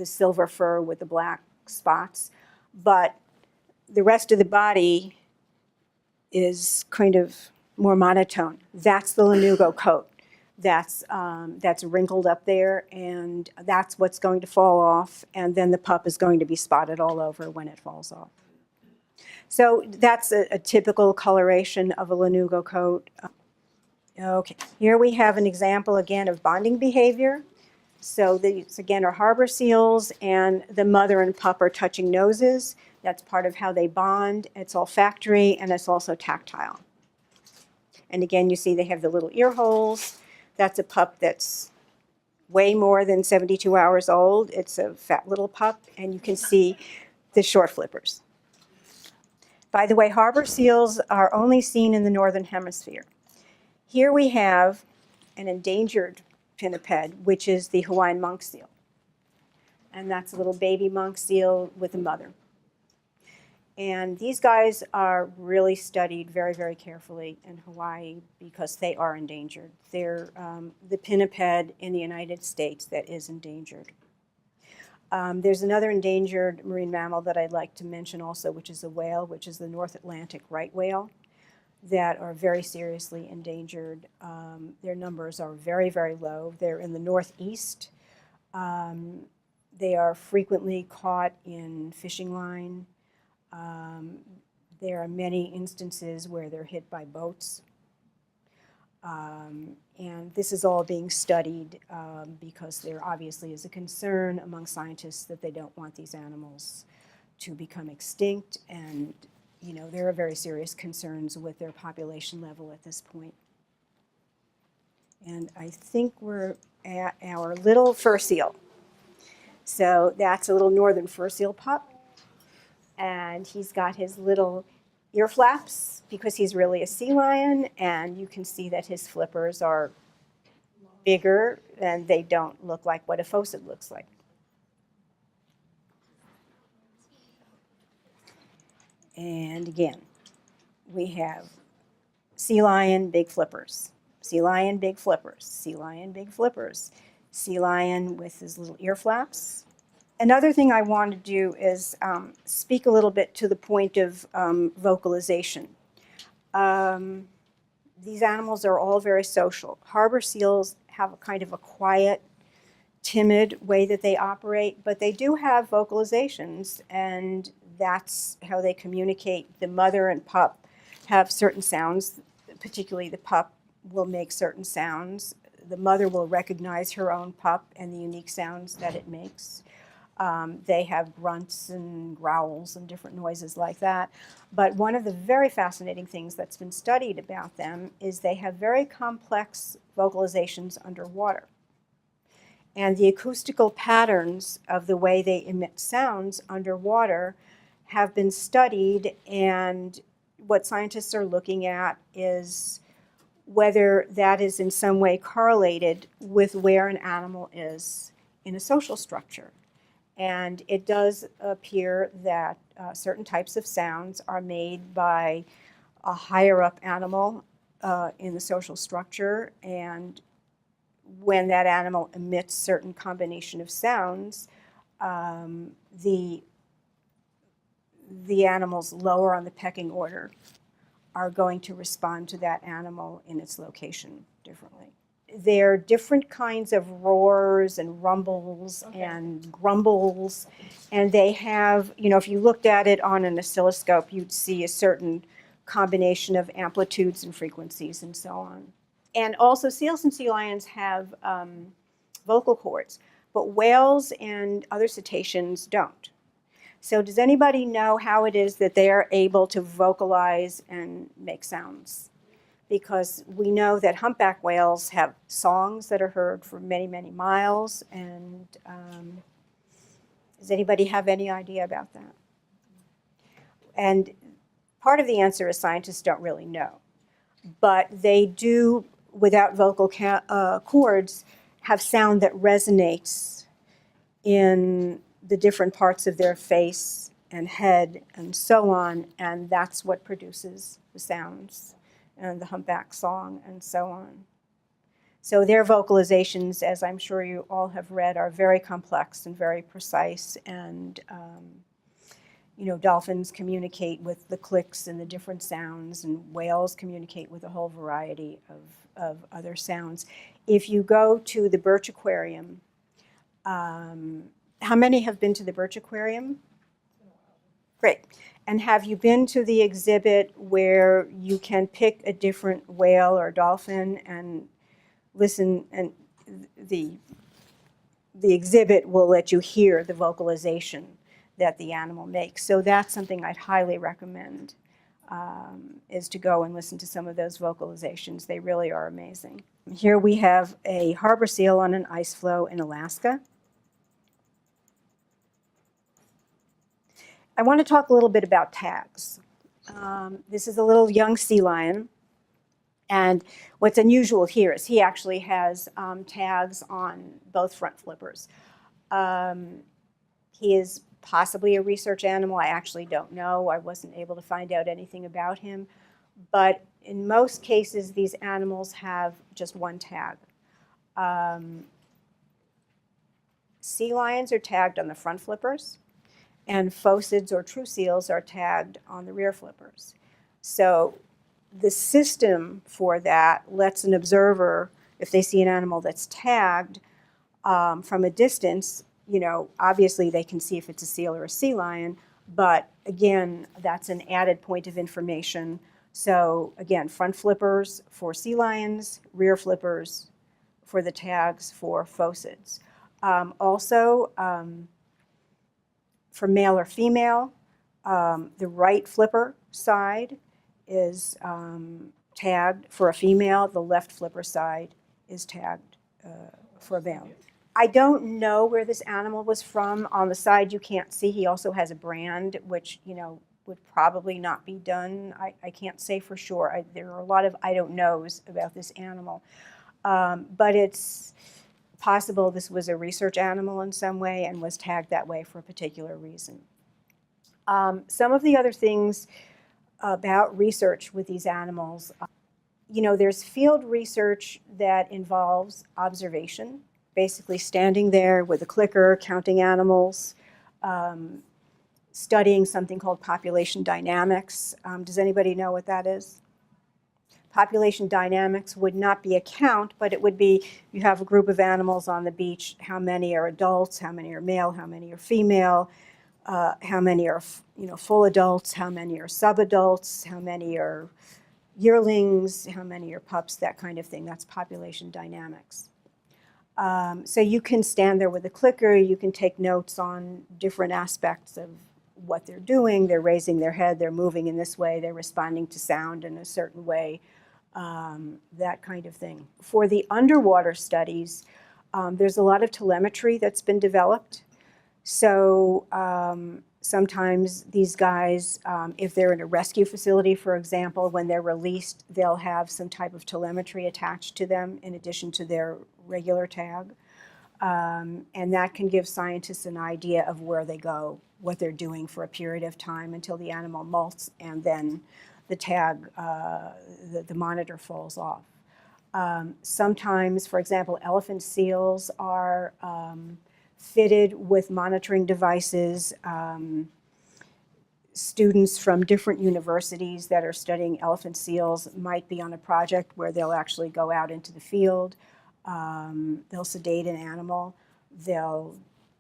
silver fur with the black spots. But the rest of the body is kind of more monotone. That's the lanugo coat. That's wrinkled up there, and that's what's going to fall off, and then the pup is going to be spotted all over when it falls off. So that's a typical coloration of a lanugo coat. Okay, here we have an example again of bonding behavior. So these again are harbor seals, and the mother and pup are touching noses. That's part of how they bond. It's olfactory, and it's also tactile. And again, you see they have the little ear holes. That's a pup that's way more than 72 hours old. It's a fat little pup, and you can see the short flippers. By the way, harbor seals are only seen in the northern hemisphere. Here we have an endangered pinniped, which is the Hawaiian monk seal. And that's a little baby monk seal with a mother. And these guys are really studied very, very carefully in Hawaii because they are endangered. They're the pinniped in the United States that is endangered. There's another endangered marine mammal that I'd like to mention also, which is a whale, which is the North Atlantic right whale. that are very seriously endangered. Their numbers are very, very low. They're in the Northeast. They are frequently caught in fishing line. There are many instances where they're hit by boats. And this is all being studied because there obviously is a concern among scientists that they don't want these animals to become extinct, and there are very serious concerns with their population level at this point. And I think we're at our little fur seal. So that's a little northern fur seal pup, and he's got his little ear flaps because he's really a sea lion, and you can see that his flippers are bigger and they don't look like what a faucet looks like. And again, we have sea lion, big flippers, sea lion, big flippers, sea lion, big flippers, sea lion with his little ear flaps. Another thing I want to do is speak a little bit to the point of vocalization. These animals are all very social. Harbor seals have a kind of a quiet, timid way that they operate, but they do have vocalizations, and that's how they communicate. The mother and pup have certain sounds, particularly the pup will make certain sounds. The mother will recognize her own pup and the unique sounds that it makes. They have grunts and growls and different noises like that. But one of the very fascinating things that's been studied about them is they have very complex vocalizations underwater. And the acoustical patterns of the way they emit sounds underwater have been studied, and what scientists are looking at is whether that is in some way correlated with where an animal is in a social structure. And it does appear that certain types of sounds are made by a higher up animal in the social structure, and when that animal emits certain combination of sounds, the animals lower on the pecking order are going to respond to that animal in its location differently. There are different kinds of roars and rumbles and grumbles, and they have, if you looked at it on an oscilloscope, you'd see a certain combination of amplitudes and frequencies and so on. And also seals and sea lions have vocal cords, but whales and other cetaceans don't. So does anybody know how it is that they are able to vocalize and make sounds? Because we know that humpback whales have songs that are heard for many, many miles. And does anybody have any idea about that? And part of the answer is scientists don't really know. But they do, without vocal cords, have sound that resonates in the different parts of their face and head and so on, and that's what produces the sounds and the humpback song and so on. So their vocalizations, as I'm sure you all have read, are very complex and very precise, and dolphins communicate with the clicks and the different sounds, and whales communicate with a whole variety of other sounds. If you go to the Birch Aquarium, how many have been to the Birch Aquarium? Great. And have you been to the exhibit where you can pick a different whale or dolphin and listen, and the exhibit will let you hear the vocalization that the animal makes? So that's something I'd highly recommend, is to go and listen to some of those vocalizations. They really are amazing. Here we have a harbor seal on an ice floe in Alaska. I want to talk a little bit about tags. This is a little young sea lion, and what's unusual here is he actually has tags on both front flippers. He is possibly a research animal. I actually don't know. I wasn't able to find out anything about him. But in most cases, these animals have just one tag. Sea lions are tagged on the front flippers, and phocids or true seals are tagged on the rear flippers. So the system for that lets an observer, if they see an animal that's tagged from a distance, obviously they can see if it's a seal or a sea lion, but again, that's an added point of information. So again, front flippers for sea lions, rear flippers for the tags for phocids. Also, for male or female, the right flipper side is tagged for a female. The left flipper side is tagged for a male. I don't know where this animal was from. On the side you can't see. He also has a brand, which would probably not be done. I can't say for sure. There are a lot of I don't knows about this animal. But it's possible this was a research animal in some way and was tagged that way for a particular reason. Some of the other things about research with these animals, there's field research that involves observation, basically standing there with a clicker, counting animals, studying something called population dynamics. Does anybody know what that is? Population dynamics would not be a count, but it would be you have a group of animals on the beach, how many are adults, how many are male, how many are female, how many are full adults, how many are subadults, how many are yearlings, how many are pups, that kind of thing. That's population dynamics. So you can stand there with a clicker, you can take notes on different aspects of what they're doing. They're raising their head, they're moving in this way, they're responding to sound in a certain way, that kind of thing. For the underwater studies, there's a lot of telemetry that's been developed. So sometimes these guys, if they're in a rescue facility, for example, when they're released, they'll have some type of telemetry attached to them in addition to their regular tag. And that can give scientists an idea of where they go, what they're doing for a period of time until the animal molts, and then the tag, the monitor falls off. Sometimes, for example, elephant seals are fitted with monitoring devices. Students from different universities that are studying elephant seals might be on a project where they'll actually go out into the field. They'll sedate an animal. They'll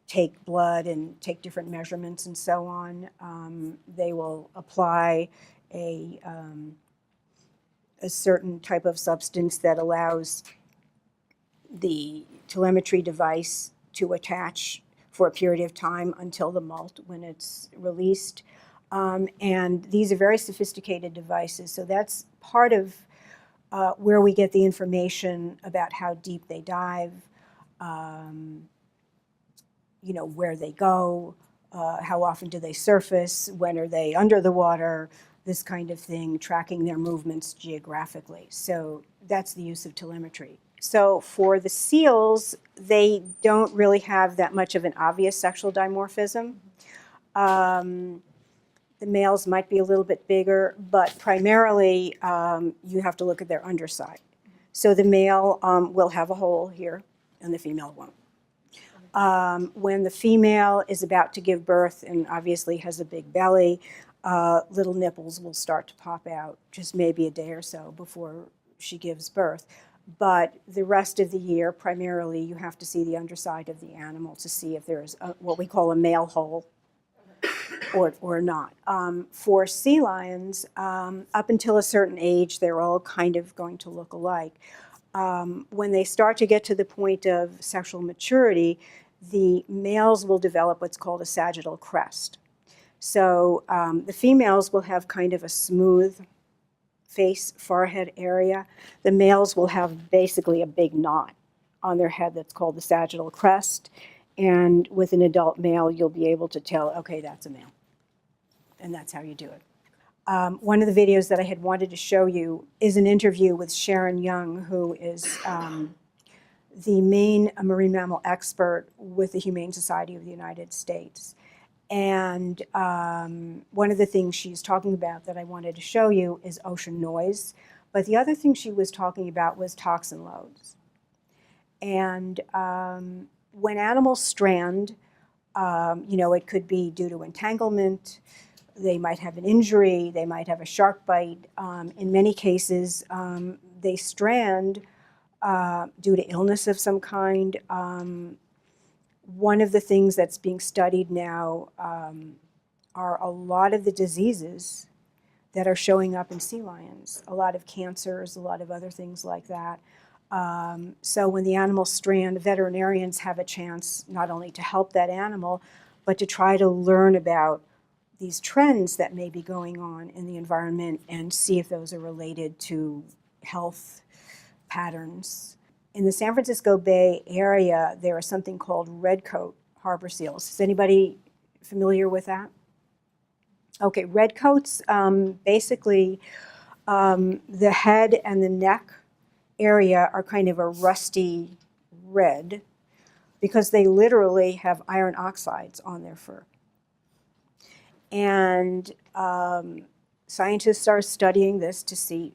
take blood and take different measurements and so on. They will apply a certain type of substance that allows the telemetry device to attach for a period of time until the molt when it's released. And these are very sophisticated devices, so that's part of where we get the information about how deep they dive, where they go, how often do they surface, when are they under the water, this kind of thing, tracking their movements geographically. So that's the use of telemetry. So for the seals, they don't really have that much of an obvious sexual dimorphism. The males might be a little bit bigger, but primarily you have to look at their underside. So the male will have a hole here, and the female won't. When the female is about to give birth and obviously has a big belly, little nipples will start to pop out just maybe a day or so before she gives birth. But the rest of the year, primarily, you have to see the underside of the animal to see if there's what we call a male hole or not. For sea lions, up until a certain age, they're all kind of going to look alike. When they start to get to the point of sexual maturity, the males will develop what's called a sagittal crest. So the females will have kind of a smooth face, forehead area. The males will have basically a big knot on their head that's called the sagittal crest. And with an adult male, you'll be able to tell, okay, that's a male. And that's how you do it. One of the videos that I had wanted to show you is an interview with Sharon Young, who is the main marine mammal expert with the Humane Society of the United States. And one of the things she's talking about that I wanted to show you is ocean noise. But the other thing she was talking about was toxin loads. And when animals strand, it could be due to entanglement, They might have an injury, they might have a shark bite. In many cases, they strand due to illness of some kind. One of the things that's being studied now are a lot of the diseases that are showing up in sea lions, a lot of cancers, a lot of other things like that. So when the animals strand, veterinarians have a chance not only to help that animal, but to try to learn about these trends that may be going on in the environment and see if those are related to health patterns. In the San Francisco Bay Area, there is something called redcoat harbor seals. Is anybody familiar with that? Okay, redcoats, basically the head and the neck area are kind of a rusty red because they literally have iron oxides on their fur. And scientists are studying this to see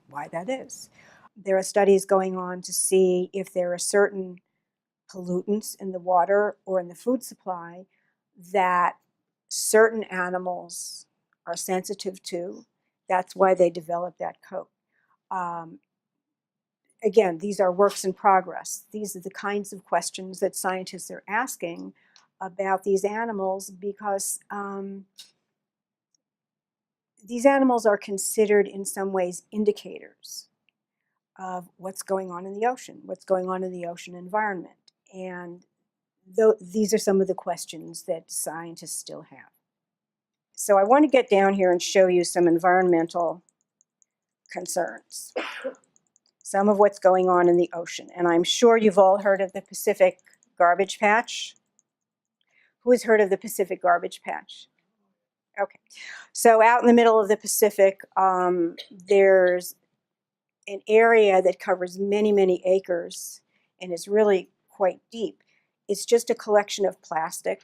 why that is. There are studies going on to see if there are certain pollutants in the water or in the food supply that certain animals are sensitive to. That's why they develop that coat. Again, these are works in progress. These are the kinds of questions that scientists are asking about these animals because these animals are considered in some ways indicators of what's going on in the ocean, what's going on in the ocean environment. And these are some of the questions that scientists still have. So I want to get down here and show you some environmental concerns, some of what's going on in the ocean. And I'm sure you've all heard of the Pacific Garbage Patch. Who has heard of the Pacific Garbage Patch? Okay, so out in the middle of the Pacific, there's an area that covers many, many acres and is really quite deep. It's just a collection of plastic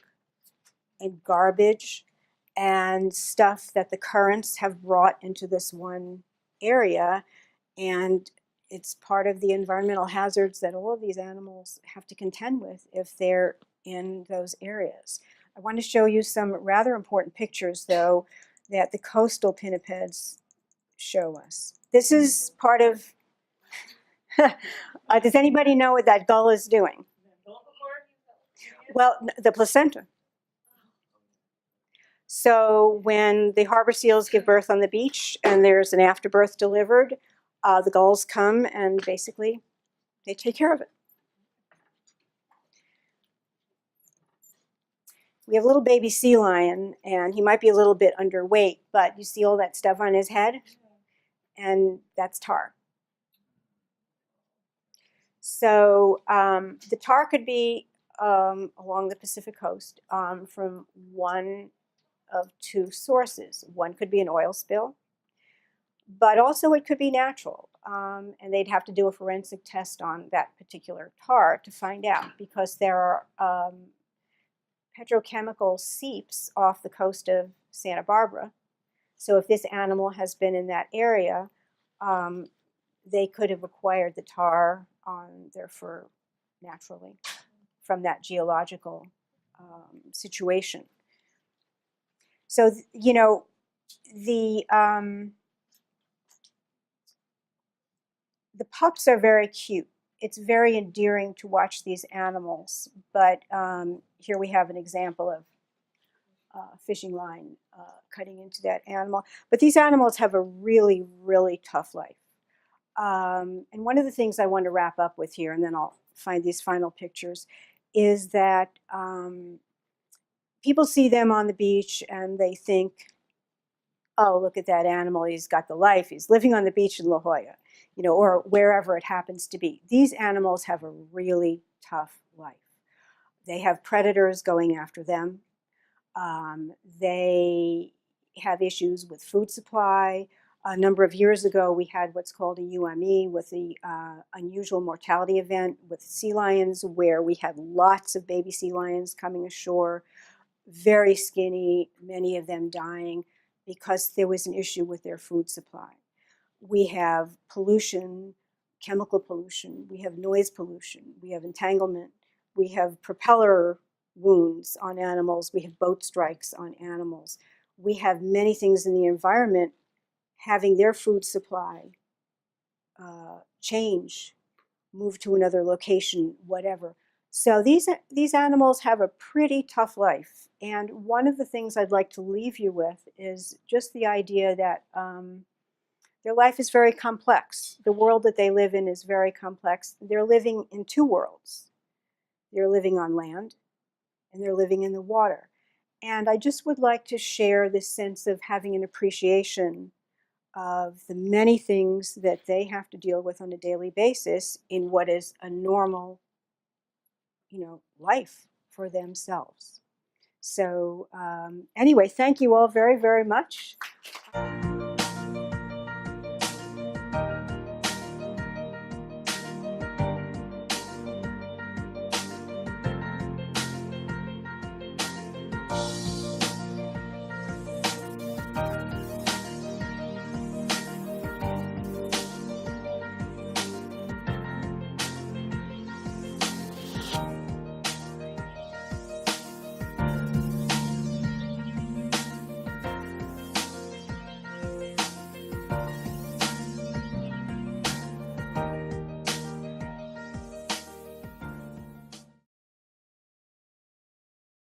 and garbage and stuff that the currents have brought into this one area. And it's part of the environmental hazards that all of these animals have to contend with if they're in those areas. I want to show you some rather important pictures, though, that the coastal pinnipeds show us. This is part of, does anybody know what that gull is doing? Well, the placenta. So when the harbor seals give birth on the beach and there's an afterbirth delivered, the gulls come and basically they take care of it. We have a little baby sea lion, and he might be a little bit underweight, but you see all that stuff on his head? And that's tar. So the tar could be along the Pacific coast from one of two sources. One could be an oil spill, but also it could be natural. And they'd have to do a forensic test on that particular tar to find out, because there are petrochemical seeps off the coast of Santa Barbara. So if this animal has been in that area, they could have acquired the tar on their fur naturally from that geological situation. So, you know, the pups are very cute. It's very endearing to watch these animals, but here we have an example of a fishing line cutting into that animal. But these animals have a really, really tough life. And one of the things I want to wrap up with here, and then I'll find these final pictures, is that people see them on the beach and they think, oh, look at that animal, he's got the life, he's living on the beach in La Jolla, you know, or wherever it happens to be. These animals have a really tough life. They have predators going after them. They have issues with food supply. A number of years ago, we had what's called a UME with the unusual mortality event with sea lions, where we had lots of baby sea lions coming ashore, very skinny, many of them dying because there was an issue with their food supply. We have pollution, chemical pollution, we have noise pollution, we have entanglement, we have propeller wounds on animals, we have boat strikes on animals. We have many things in the environment having their food supply change, move to another location, whatever. So these animals have a pretty tough life. And one of the things I'd like to leave you with is just the idea that their life is very complex. The world that they live in is very complex. They're living in two worlds. They're living on land and they're living in the water. And I just would like to share this sense of having an appreciation of the many things that they have to deal with on a daily basis in what is a normal, life for themselves. So anyway, thank you all very, very much.